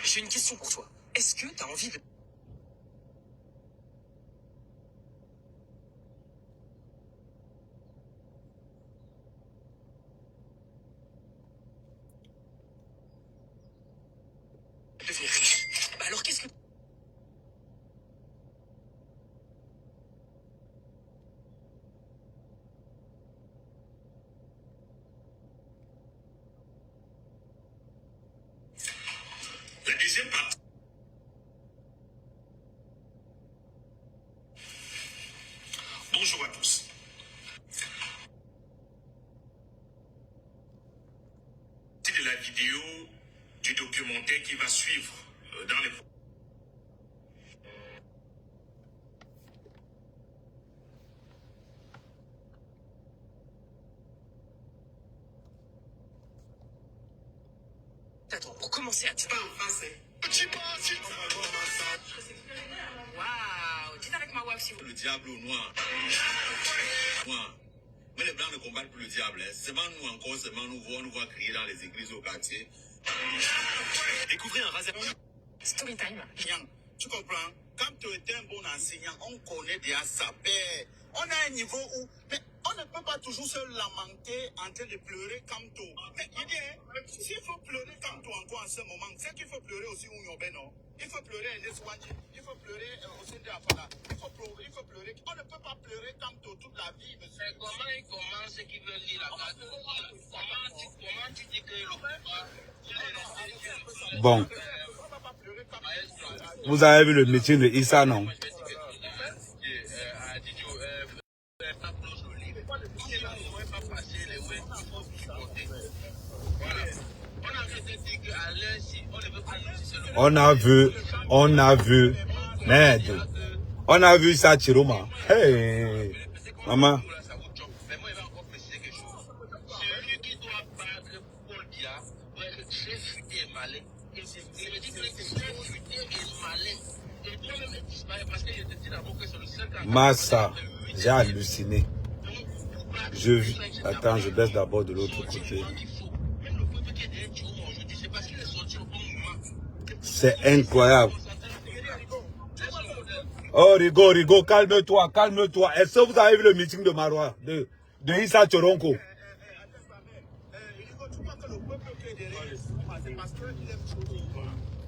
J'ai une question pour toi. Est-ce que tu as envie de... devenir riche? Bah alors qu'est-ce que... La deuxième partie. Bonjour à tous. C'est de la vidéo du documentaire qui va suivre dans les... Attends, pour commencer à te... Pas en français. Waouh, dis avec ma wife si vous... Le diable au noir. Noir. Mais les blancs ne combattent plus le diable. Hein. Seulement nous encore, seulement nous voit crier dans les églises au quartier. Découvrez un raser... Story time. Tu comprends? Quand tu es un bon enseignant, on connaît déjà sa paix. On a un niveau où... Mais on ne peut pas toujours se lamenter en train de pleurer comme tout. Mais il dit, s'il faut pleurer comme tout encore en ce moment, c'est qu'il faut pleurer aussi où Yobé, non? Il faut pleurer Ernest Wandi, il faut pleurer aussi de Afala. Il faut pleurer. On ne peut pas pleurer comme tout toute la vie, monsieur. Mais comment il commence ceux qui veulent lire la carte? Comment tu dis que le... Bon. Vous avez vu le meeting de Issa, non? On a vu, merde. On a vu ça, Chiroma. Hey, maman. Celui qui doit battre Paul Biya doit être très futé et malin. Et c'est très futé et malin. Et doit même disparaître parce que je te dis d'abord que c'est le seul cas. Massa, j'ai halluciné. Attends, je baisse d'abord de l'autre côté. C'est incroyable. Oh, Rigo, calme-toi. Est-ce que vous avez vu le meeting de Marois, de Issa Tchoronko?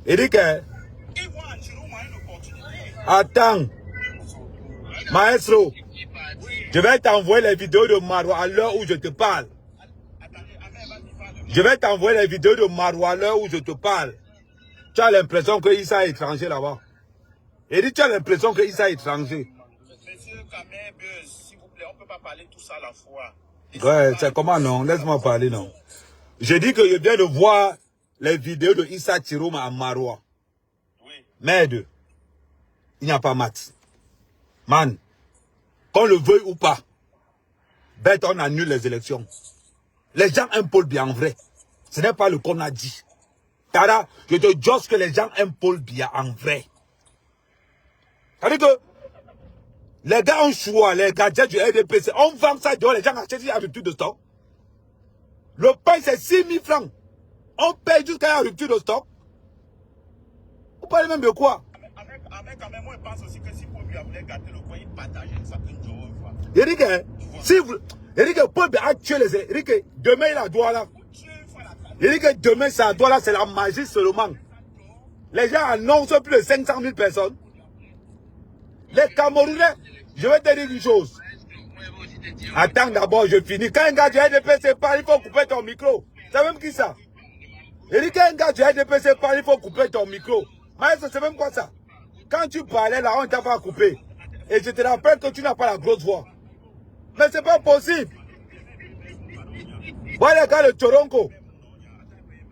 Il dit que... Attends. Maestro, je vais t'envoyer les vidéos de Marois à l'heure où je te parle. Tu as l'impression que Issa est étranger là-bas. Il dit, tu as l'impression que Issa est étranger. Monsieur Kamé, s'il vous plaît, on ne peut pas parler tout ça à la fois. Ouais, c'est comment non? Laisse-moi parler, non. J'ai dit que je viens de voir les vidéos de Issa Chiroma à Marois. Oui. Merde. Il n'y a pas maths. Man, qu'on le veuille ou pas, bête, on annule les élections. Les gens aiment Paul Biya en vrai. Ce n'est pas le qu'on a dit. Tara, je te jure que les gens aiment Paul Biya en vrai. C'est-à-dire que les gars ont choix, les gadgets du RDPC, on vend ça dehors, les gens achètent, il y a rupture de stock. Le pain, c'est 6 000 francs. On paye jusqu'à la rupture de stock. Vous parlez même de quoi? Moi, je pense aussi que si Paul Biya voulait gâter le coin, il partageait ça une jour. Il dit que, il dit que Paul Biya a tué les élections. Il dit que demain, il a droit là. Il dit que demain, ça doit là, c'est la magie seulement. Les gens annoncent plus de 500 000 personnes. Les Camerounais, je vais te dire une chose. Attends d'abord, je finis. Quand un gars du RDPC parle, il faut couper ton micro. C'est même qui ça? Il dit qu'un gars du RDPC parle, il faut couper ton micro. Mais c'est même quoi ça? Quand tu parlais là, on t'a pas coupé. Et je te rappelle que tu n'as pas la grosse voix. Mais c'est pas possible. Voilà les gars de Tchoronko.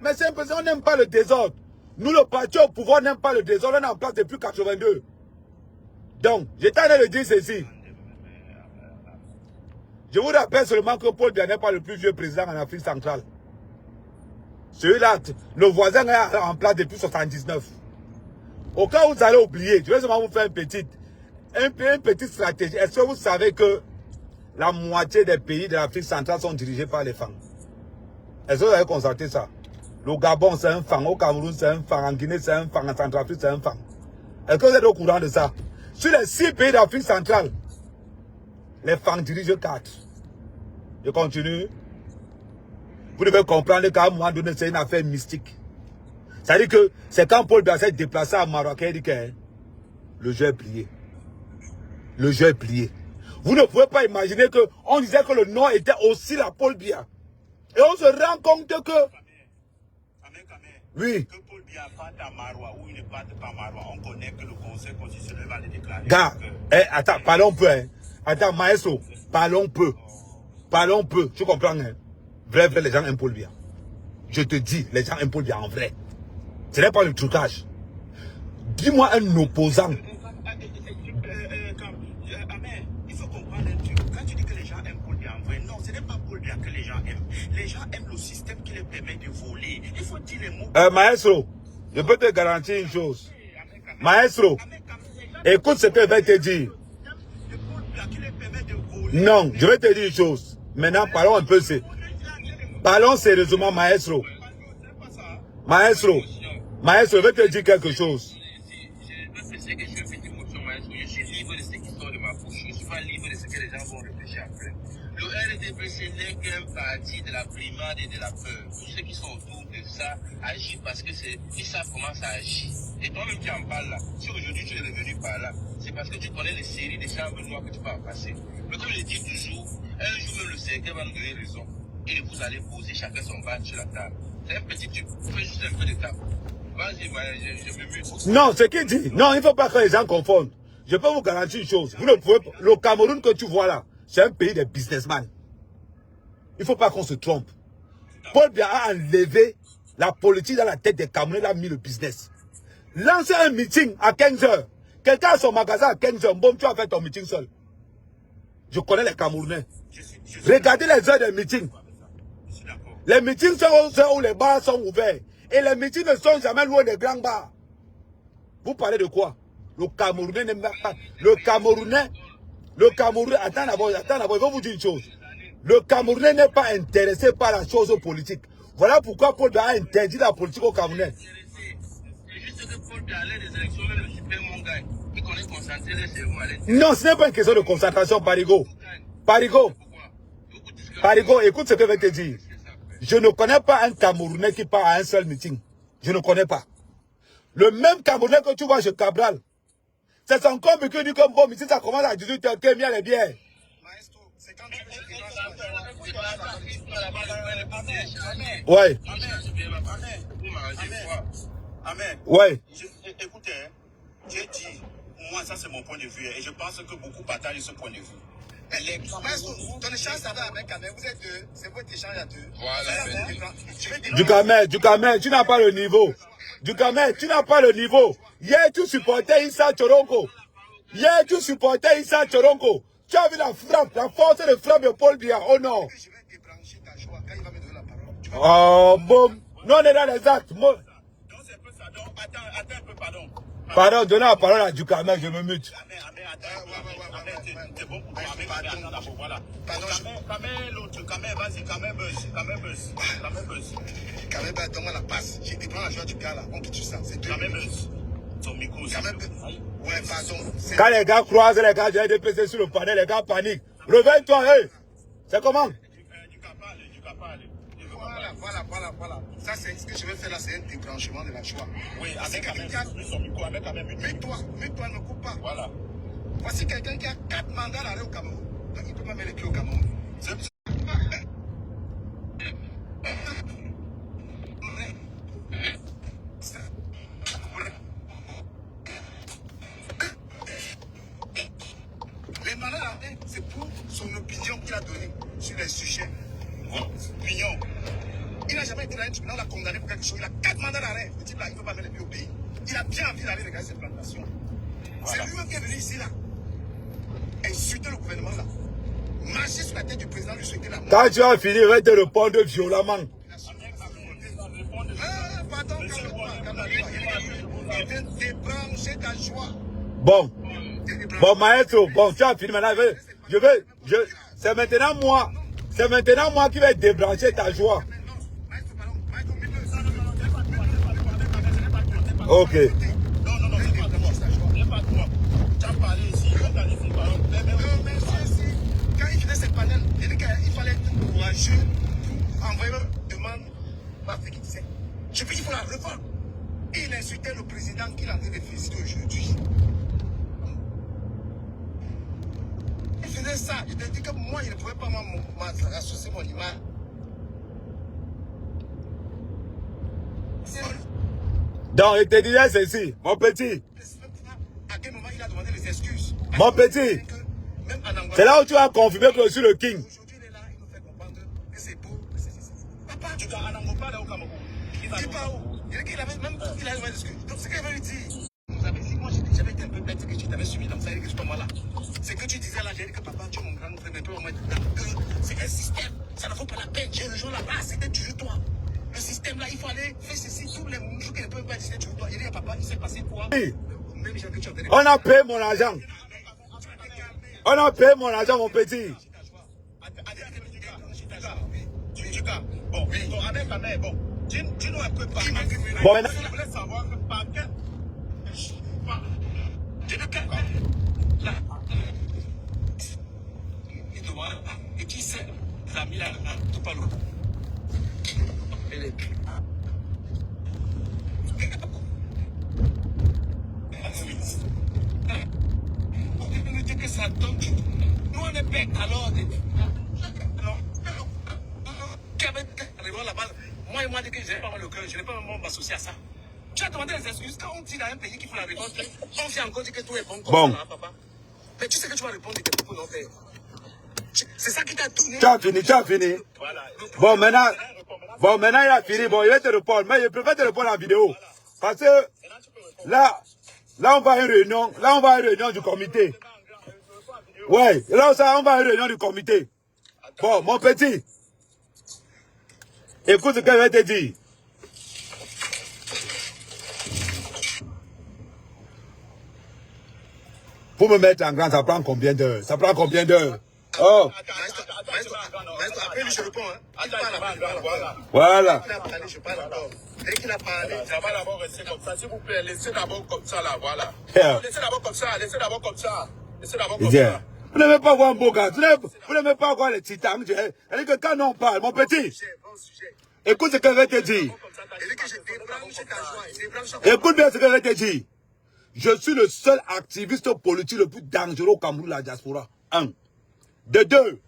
Mais c'est impossible, on n'aime pas le désordre. Nous, le parti au pouvoir, n'aime pas le désordre. On est en place depuis 82. Donc, j'étais en train de dire ceci. Je vous rappelle seulement que Paul Biya n'est pas le plus vieux président en Afrique centrale. Celui-là, le voisin est en place depuis 1979. Au cas où vous allez oublier, je vais seulement vous faire une petite stratégie. Est-ce que vous savez que la moitié des pays de l'Afrique centrale sont dirigés par les femmes? Est-ce que vous avez constaté ça? Le Gabon, c'est un fan. Au Cameroun, c'est un fan. En Guinée, c'est un fan. En Centrafrique, c'est un fan. Est-ce que vous êtes au courant de ça? Sur les 6 pays d'Afrique centrale, les fans dirigent 4. Je continue. Vous devez comprendre qu'à un moment donné, c'est une affaire mystique. C'est-à-dire que c'est quand Paul Biya s'est déplacé à Maroc, il dit que le jeu est plié. Le jeu est plié. Vous ne pouvez pas imaginer qu'on disait que le nom était aussi la Paul Biya. Et on se rend compte que... Oui. Que Paul Biya parte à Marois ou il ne parte pas à Marois, on connaît que le Conseil constitutionnel va le déclarer. Gars, attends, parlons peu. Hein. Attends, maestro, parlons peu. Parlons peu. Tu comprends, hein? Vrai, les gens aiment Paul Biya. Je te dis, les gens aiment Paul Biya en vrai. Ce n'est pas le trucage. Dis-moi un opposant. Il faut comprendre un truc. Quand tu dis que les gens aiment Paul Biya en vrai, non, ce n'est pas Paul Biya que les gens aiment. Les gens aiment le système qui les permet de voler. Il faut dire les mots. Maestro, je peux te garantir une chose. Maestro, écoute ce que je vais te dire. Non, je vais te dire une chose. Maintenant, parlons un peu. Parlons sérieusement, maestro. Maestro, je vais te dire quelque chose. Je suis libre de ce qui sort de ma bouche. Je ne suis pas libre de ce que les gens vont réfléchir après. Le RDPC n'est qu'un parti de la primade et de la peur. Tous ceux qui sont autour de ça agissent parce que ils savent comment ça agit. Et toi-même tu en parles là. Si aujourd'hui tu es revenu par là, c'est parce que tu connais les séries des chambres noires que tu vas passer. Mais comme je dis toujours, un jour même le cercle va nous donner raison. Et vous allez poser chacun son badge sur la table. C'est un petit truc. Fais juste un peu de table. Vas-y, je me mute. Non, ce qu'il dit, non, il ne faut pas que les gens confondent. Je peux vous garantir une chose. Vous ne pouvez pas. Le Cameroun que tu vois là, c'est un pays de businessmen. Il ne faut pas qu'on se trompe. Paul Biya a enlevé la politique dans la tête des Camerounais, il a mis le business. Lancer un meeting à 15h. Quelqu'un a son magasin à 15h. Bon, tu as fait ton meeting seul. Je connais les Camerounais. Regardez les heures des meetings. Les meetings sont aux heures où les bars sont ouverts. Et les meetings ne sont jamais loin des grands bars. Vous parlez de quoi? Le Camerounais n'aime pas. Le Camerounais, attends d'abord, il faut vous dire une chose. Le Camerounais n'est pas intéressé par la chose politique. Voilà pourquoi Paul Biya a interdit la politique au Camerounais. C'est juste que Paul Biya allait des élections, même le super mon gars, il connaît concentrer les cerveaux à l'intérieur. Non, ce n'est pas une question de concentration, Parigo. Parigo, écoute ce que je vais te dire. Je ne connais pas un Camerounais qui part à un seul meeting. Je ne connais pas. Le même Camerounais que tu vois chez Cabral, c'est son comble qui dit comme bon, si ça commence à 18h, qu'il y a les bières. Maestro, c'est quand tu Ouais. Amen. Ouais. Écoutez, j'ai dit, moi ça c'est mon point de vue et je pense que beaucoup partagent ce point de vue. Maestro, ton échange avec Amen, vous êtes deux, c'est votre échange à deux. Voilà. Dukamel, tu n'as pas le niveau. Dukamel, tu n'as pas le niveau. Hier, tu supportais Issa Tchoronko. Tu as vu la frappe, la force de frappe de Paul Biya. Oh non. Je vais débrancher ta joie quand il va me donner la parole. Oh bon. Non, on est dans les actes. Donc c'est un peu ça. Donc attends un peu, pardon. Pardon, donnez la parole à Dukamel, je me mute. Amen, attends. C'est bon pour toi. Amen, attends, voilà. Pardon, l'autre, vas-y, buzz. Kamel, donne-moi la passe. J'ai débranché la joie du gars là. On quitte ça. C'est tout. Kamel, buzz. Ton micro aussi. Ouais, pardon. Quand les gars croisent, les gars, j'ai déplacé sur le panel, les gars paniquent. Réveille-toi, hey. C'est comment? Du capable. Voilà. Ça, c'est ce que je vais faire là, c'est un débranchement de la joie. Oui, avec son micro, avec Kamel. Mets-toi, ne coupe pas. Voilà. Voici quelqu'un qui a 4 mandats d'arrêt au Cameroun. Donc il ne peut pas mettre les pieds au Cameroun. Les mandats d'arrêt, c'est pour son opinion qu'il a donnée sur les sujets. Opinion. Il n'a jamais été là, on l'a condamné pour quelque chose. Il a 4 mandats d'arrêt. Le type là, il ne peut pas mettre les pieds au pays. Il a bien envie d'aller regarder ses plantations. Voilà. C'est lui-même qui est venu ici là. Insulter le gouvernement là. Marcher sur la tête du président, lui souhaiter la mort. Quand tu as fini, je vais te répondre violemment. Pardon, il vient débrancher ta joie. Bon, maestro, bon, tu as fini maintenant. C'est maintenant moi qui vais débrancher ta joie. Ok. Non, non, non, c'est pas de moi. Il n'y a pas de moi. Tu as parlé ici, quand tu as dit, mais si, quand il faisait ses panels, il dit qu'il fallait être courageux pour envoyer une demande par ce qu'il disait. Je dis qu'il faut la revoir. Il insultait le président qu'il a en train de féliciter aujourd'hui. Il faisait ça. Je te dis que moi, je ne pouvais pas m'associer mon image. Donc, il te disait ceci, mon petit. À quel moment il a demandé les excuses? Mon petit. C'est là où tu as confirmé que je suis le king. Aujourd'hui, il est là, il nous fait comprendre que c'est beau, que c'est. Papa, tu vas en Angola, là au Cameroun. Il dit pas où. Il dit qu'il avait même pas demandé des excuses. Donc, ce qu'il avait dit, vous avez dit, moi, j'avais été un peu bête, que tu t'avais suivi dans ça, et que je suis pas moi là. C'est que tu disais là, j'ai dit que papa, tu es mon grand frère, mais toi, au moins, c'est un système. Ça ne vaut pas la peine. J'ai rejoint là-bas, c'était toujours toi. Le système là, il faut aller faire ceci, tous les mouches qui ne peuvent pas dire toujours toi. Il dit à papa, il s'est passé quoi? On a payé mon argent. On a payé mon argent, mon petit. Bon, avec ta mère, bon, dis-nous un peu par Bon, maintenant. Je voulais savoir que par quel. Là. Il te voit, et qui sait, la mis là, tout pas l'eau. Que ça donne. Nous on est bêtes alors. Qui avait arrivé là-bas. Moi il m'a dit que je n'ai pas le cœur, je n'ai pas vraiment m'associer à ça. Tu as demandé les excuses quand on dit dans un pays qu'il faut la réponse. On vient encore dire que tout est bon comme ça, papa. Mais tu sais que tu vas répondre de tes propos non faire. C'est ça qui t'a donné. Tu as fini, tu as fini. Voilà. Bon, maintenant il a fini. Bon, il va te répondre. Mais je préfère te répondre en vidéo. Parce que là, on va à une réunion. Là, on va à une réunion du comité. Ouais, là, on va à une réunion du comité. Bon, mon petit. Écoute ce que je vais te dire. Pour me mettre en grand, ça prend combien d'heures? Ça prend combien d'heures? Oh. Après, lui, je réponds. Voilà. Il a parlé, je parle encore. Dès qu'il a parlé, ça va d'abord rester comme ça. S'il vous plaît, laissez d'abord comme ça, là, voilà. Laissez d'abord comme ça, laissez d'abord comme ça. Laissez d'abord comme ça. Vous n'aimez pas voir un beau gars. Vous n'aimez pas voir les titans. Elle dit que quand on parle, mon petit, écoute ce que je vais te dire. Écoute bien ce que je vais te dire. Je suis le seul activiste politique le plus dangereux au Cameroun, la diaspora. Un. De deux,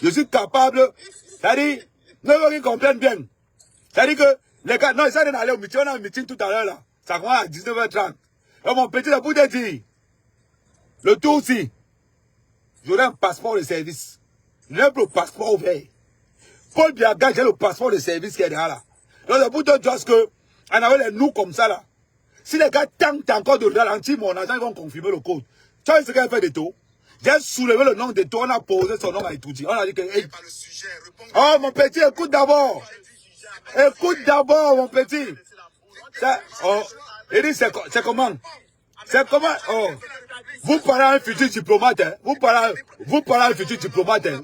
je suis capable, c'est-à-dire, ne veux qu'ils comprennent bien. C'est-à-dire que les gars, non, ils sont allés au meeting, on a un meeting tout à l'heure là. Ça commence à 19h30. Et mon petit, c'est pour te dire, le tout aussi, j'aurai un passeport de service. Je n'ai plus le passeport ouvert. Paul Biaga, j'ai le passeport de service qui est derrière là. Donc c'est pour te dire que, on avait les nous comme ça là. Si les gars tentent encore de ralentir mon argent, ils vont confirmer le code. Tu vois ce qu'elle fait de tout? J'ai soulevé le nom de tout, on a posé son nom à Etouti. On a dit que... Hey. Oh mon petit, écoute d'abord. Écoute d'abord mon petit. Ça, oh, il dit c'est comment? C'est comment? Oh. Vous parlez à un futur diplomate, hein? Vous parlez à un futur diplomate, hein?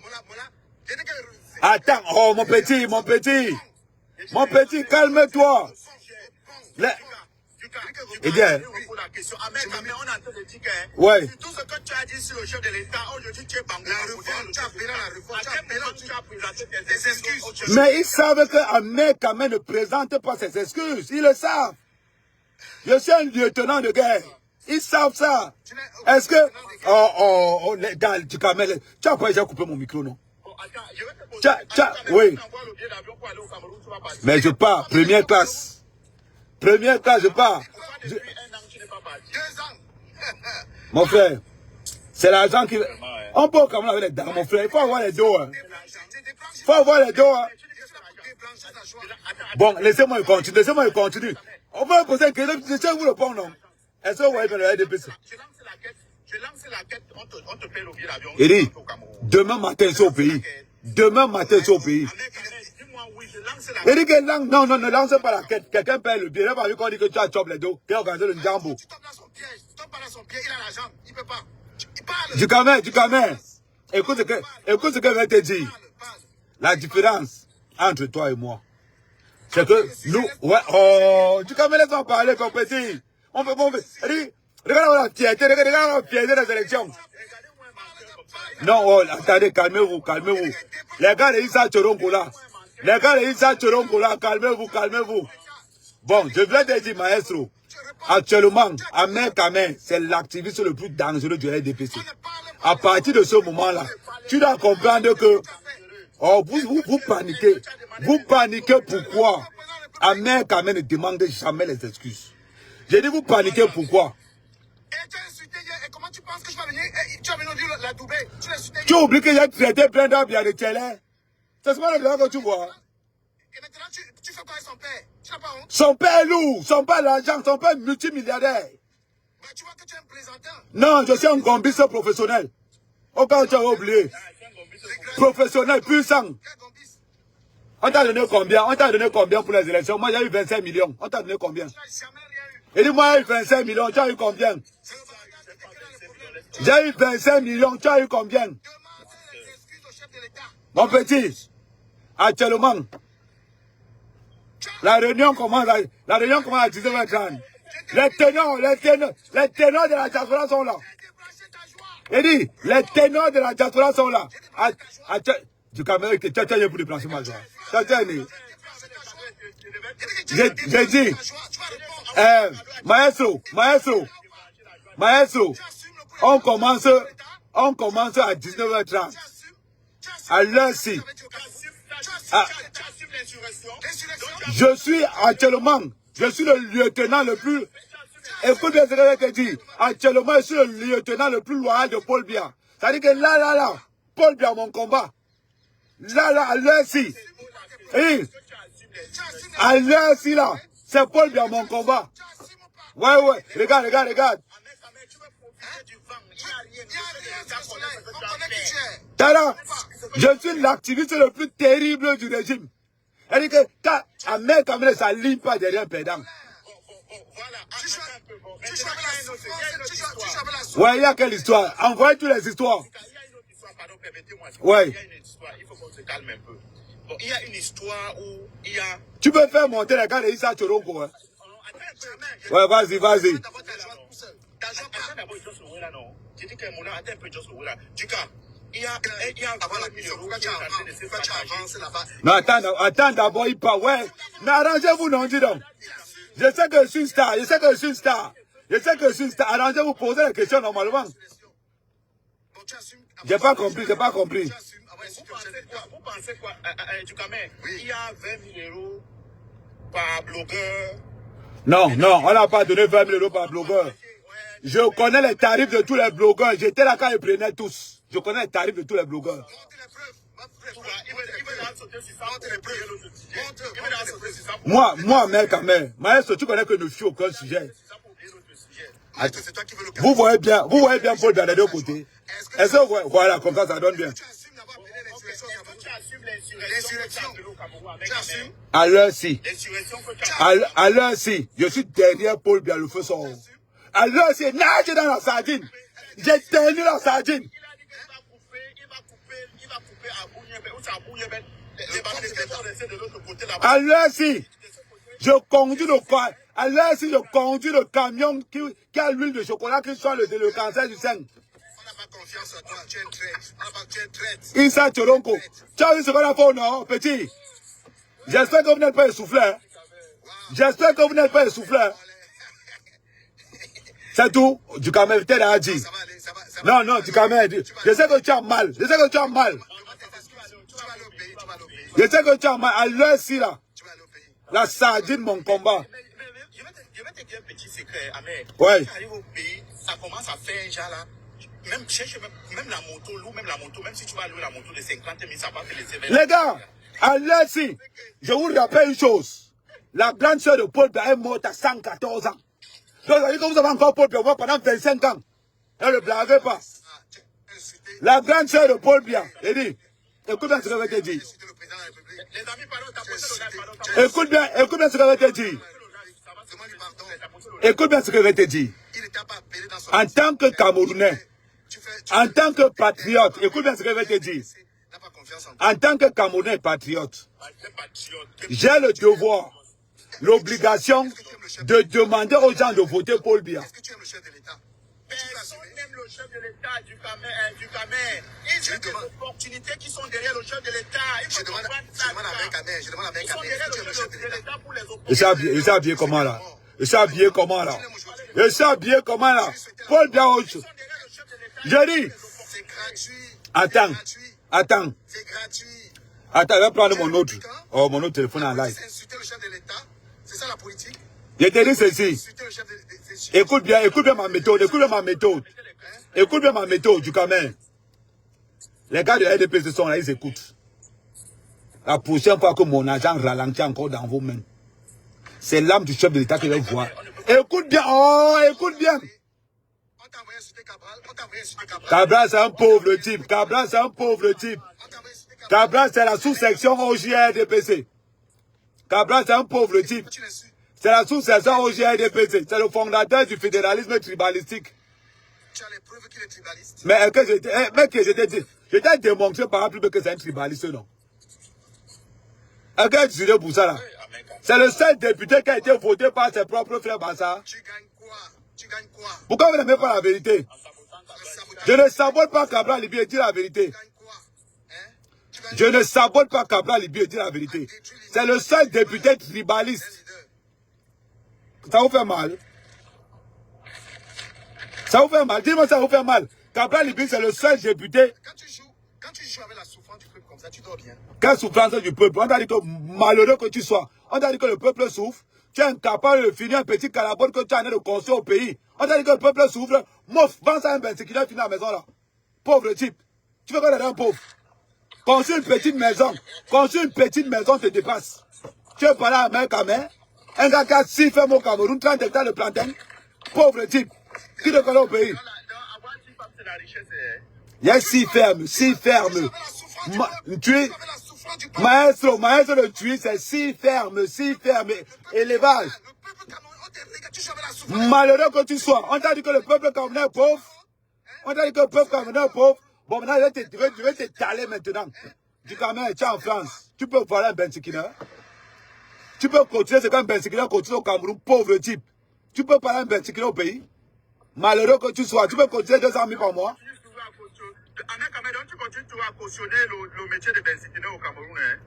Attends, oh mon petit. Mon petit, calme-toi. Eh bien, ouais. Tout ce que tu as dit sur le chef de l'État, aujourd'hui tu es bangou. La réforme, tu as pris la réforme. À quel moment tu as présenté tes excuses? Mais ils savent qu'Ahmed Kamé ne présente pas ses excuses. Ils le savent. Je suis un lieutenant de guerre. Ils savent ça. Est-ce que... Oh, les gars, tu as pas déjà coupé mon micro, non? Oui. Mais je pars, première classe. Première classe, je pars. Mon frère, c'est l'argent qui... On peut comme avec les dames, mon frère. Il faut avoir les dos. Hein. Il faut avoir les dos. Hein. Bon, laissez-moi continuer. On va poser une question. Je sais où le pont, non? Est-ce que vous voyez le RDPC? Je lance la quête, on te paye le billet d'avion. Il dit, demain matin, c'est au pays. Demain matin, c'est au pays. Il dit que non, ne lance pas la quête. Quelqu'un paye le billet. Il n'a pas vu qu'on dit que tu as chop les dos. Qui a organisé le Njambo. Tu tombes dans son piège. Tu tombes pas dans son piège. Il a l'argent. Il ne peut pas. Il parle. Du camer. Écoute ce que je vais te dire. La différence entre toi et moi, C'est que nous, ouais, oh, tu me laisses en parler, comme petit. On fait, regarde la fierté, regarde la fierté des élections. Non, oh, attendez, calmez-vous, calmez-vous. Les gars de Issa Tchoronko là. Les gars de Issa Tchoronko là, calmez-vous, calmez-vous. Bon, je viens de dire, maestro. Actuellement, Ahmed Kamel, c'est l'activiste le plus dangereux du RDPC. À partir de ce moment-là, tu dois comprendre que oh, vous paniquez. Vous paniquez pourquoi Ahmed Kamel ne demande jamais les excuses. J'ai dit vous paniquez pourquoi. Comment tu penses que je vais venir? Tu vas venir la doubler. Tu oublies que j'ai traité plein d'arbres, il y a des télés. C'est ce que tu vois. Et maintenant, tu fais quoi avec son père? Tu n'as pas honte? Son père est lourd, son père l'argent, son père multimilliardaire. Mais tu vois que tu es un présentant. Non, je suis un gombiste professionnel. Au cas où tu as oublié. Professionnel, puissant. On t'a donné combien? On t'a donné combien pour les élections? Moi, j'ai eu 25 millions. On t'a donné combien? Et dis moi, j'ai eu 25 millions. Tu as eu combien? J'ai eu 25 millions. Tu as eu combien? Mon petit, actuellement, la réunion commence à 19h30. Les ténors de la diaspora sont là. Et dit, les ténors de la diaspora sont là. Du Cameroun, tu as pour déplacer ma joie. J'ai dit, maestro, on commence à 19h30. À l'heure-ci. Je suis actuellement, je suis le lieutenant le plus, écoute bien ce que je te dis, actuellement je suis le lieutenant le plus loyal de Paul Biya. C'est-à-dire que là, Paul Biya mon combat. Là, à l'heure-ci. À l'heure-ci là, c'est Paul Biya mon combat. Ouais, regarde. Tada, je suis l'activiste le plus terrible du régime. Elle dit que quand Ahmed Kamel ça ligne pas derrière un pédant. Ouais, il y a quelle histoire? Envoyez toutes les histoires. Ouais. Il y a une histoire, il faut qu'on se calme un peu. Bon, il y a une histoire où il y a... Tu peux faire monter les gars de Issa Tchoronko. Hein? Ouais, vas-y. J'ai dit que mon nom, attends un peu, Joss Louela. Du cas, il y a non, attends d'abord, il parle. Ouais, mais arrangez-vous, non, dis donc. Je sais que je suis une star. Arrangez-vous, posez la question normalement. J'ai pas compris. Vous pensez quoi, du Cameroun? Il y a 20 000 euros par blogueur. Non, on n'a pas donné 20 000 euros par blogueur. Je connais les tarifs de tous les blogueurs. J'étais là quand ils prenaient tous. Je connais les tarifs de tous les blogueurs. Moi, mec, quand même. Maestro, tu connais que je ne suis aucun sujet. Vous voyez bien Paul Biya des deux côtés. Est-ce que voilà, comme ça donne bien. À l'heure-ci. À l'heure-ci, je suis derrière Paul Biya, le feu sort. À l'heure-ci, nage dans la sardine. J'ai tenu la sardine. À l'heure-ci, je conduis le camion qui a l'huile de chocolat qui soit le cancer du sein. Issa Tchoronko. Tu as vu ce qu'on a fait, non, petit? J'espère que vous n'êtes pas essoufflé. C'est tout. Du Cameroun, t'es là, dit. Non, du Cameroun. Je sais que tu as mal. Je sais que tu as mal. À l'heure-ci, là. La sardine, mon combat. Je vais te dire un petit secret, Ahmed. Ouais. Quand tu arrives au pays, ça commence à faire un genre là. Même la moto, même si tu vas louer la moto de 50 000, ça va faire les événements. Les gars, à l'heure-ci, je vous rappelle une chose. La grande sœur de Paul Biya est morte à 114 ans. Donc, ça veut dire que vous avez encore Paul Biya pendant 25 ans. Ne le blaguez pas. La grande sœur de Paul Biya, elle dit, écoute bien ce que je vais te dire. Écoute bien ce que je vais te dire. Écoute bien ce que je vais te dire. En tant que Camerounais, en tant que patriote, écoute bien ce que je vais te dire. En tant que Camerounais patriote, j'ai le devoir, l'obligation de demander aux gens de voter Paul Biya. Est-ce que tu aimes le chef de l'État? Personne n'aime le chef de l'État du Camer. Ils ont des opportunités qui sont derrière le chef de l'État. Je demande à Camer. Je demande à Camer. Est-ce que tu aimes le chef de l'État pour les opportunités? Il s'est habillé comment là? Il s'est habillé comment là? Il s'est habillé comment là? Paul Biya. Je dis. C'est gratuit. Attends. Attends. C'est gratuit. Attends, je vais prendre mon autre téléphone en live. C'est insulter le chef de l'État. C'est ça la politique. Je te dis ceci. Écoute bien ma méthode. Écoute bien ma méthode du Camer. Les gars de RDP sont là, ils écoutent. La prochaine fois que mon agent ralentit encore dans vos mains, c'est l'âme du chef de l'État qui va voir. Écoute bien, écoute bien. On t'a envoyé insulter Cabral. Cabral, c'est un pauvre type. Cabral, c'est la sous-section OJRDPC. Cabral, c'est un pauvre type. C'est la sous-section OJRDPC. C'est le fondateur du fédéralisme tribalistique. Tu as les preuves qu'il est tribaliste. Mais je t'ai démontré par exemple que c'est un tribaliste, non? Est-ce que tu dirais pour ça là? C'est le seul député qui a été voté par ses propres frères Bassa. Tu gagnes quoi? Pourquoi vous n'aimez pas la vérité? Je ne sabote pas Cabral Libye et dire la vérité. Je ne sabote pas Cabral Libye et dire la vérité. C'est le seul député tribaliste. Ça vous fait mal? Ça vous fait mal? Dis-moi ça vous fait mal. Cabral Libye, c'est le seul député. Quand tu joues avec la souffrance du peuple comme ça, tu dors bien. Quelle souffrance du peuple? On t'a dit que malheureux que tu sois. On t'a dit que le peuple souffre. Tu es incapable de finir un petit calabote que tu as en train de construire au pays. On t'a dit que le peuple souffre. Mouf, pense à un ben, c'est qu'il a fini la maison là. Pauvre type. Tu veux qu'on ait un pauvre? Construire une petite maison. Construire une petite maison te dépasse. Tu veux parler à un mec à main? Un gars qui a 6 fermes au Cameroun, 30 hectares de plantain. Pauvre type. Qui te connaît au pays? Il y a 6 fermes, 6 fermes. Maestro, le tuer, c'est 6 fermes, élevage. Malheureux que tu sois. On t'a dit que le peuple camerounais est pauvre. On t'a dit que le peuple camerounais est pauvre. Bon, maintenant, je vais t'étaler maintenant. Du Cameroun, tu es en France. Tu peux parler un Bensikina. Tu peux continuer, c'est comme Bensikina continue au Cameroun, pauvre type. Tu peux parler un Bensikina au pays. Malheureux que tu sois, tu peux continuer 200 000 par mois. Tu continues toujours à cautionner le métier de Bensikina au Cameroun. Hein?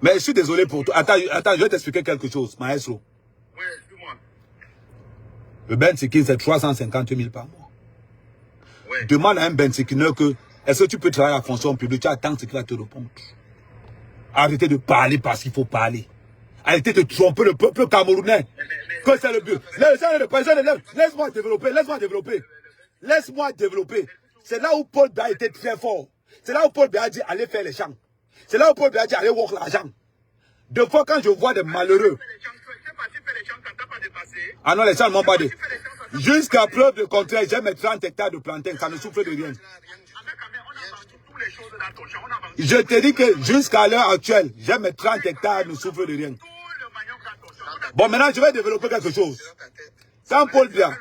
Mais je suis désolé pour toi. Attends, je vais t'expliquer quelque chose, maestro. Oui, dis-moi. Le Bensikina, c'est 350 000 par mois. Ouais. Demande à un Bensikina que, est-ce que tu peux travailler à la fonction publique? Tu attends ce qu'il va te répondre. Arrêtez de parler parce qu'il faut parler. Arrêtez de tromper le peuple camerounais. Que c'est le but. Laisse-moi développer. C'est là où Paul Biya était très fort. C'est là où Paul Biya a dit allez faire les champs. C'est là où Paul Biya a dit allez voir l'argent. Deux fois quand je vois des malheureux. Ah non, les champs ne m'ont pas dit. Jusqu'à preuve de contraire, j'ai mes 30 hectares de plantain, ça ne souffre de rien. Je te dis que jusqu'à l'heure actuelle, j'ai mes 30 hectares, ne souffre de rien. Bon, maintenant, je vais développer quelque chose. Quand Paul Biya,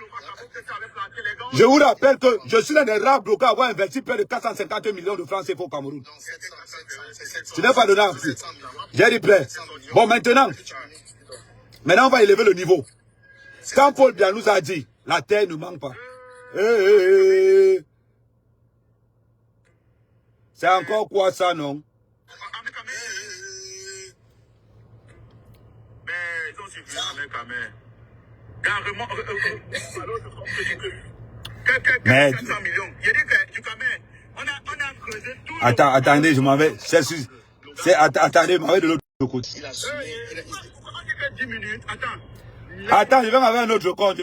je vous rappelle que je suis l'un des rares bloqués à avoir investi près de 450 millions de francs CFA au Cameroun. Tu n'es pas donné en plus. J'ai dit prêt. Bon, maintenant, on va élever le niveau. Quand Paul Biya nous a dit, la terre ne manque pas. C'est encore quoi ça, non? Mais... Attendez, je m'en vais. Attendez, je m'en vais de l'autre côté. Attends, je vais m'en aller à un autre compte.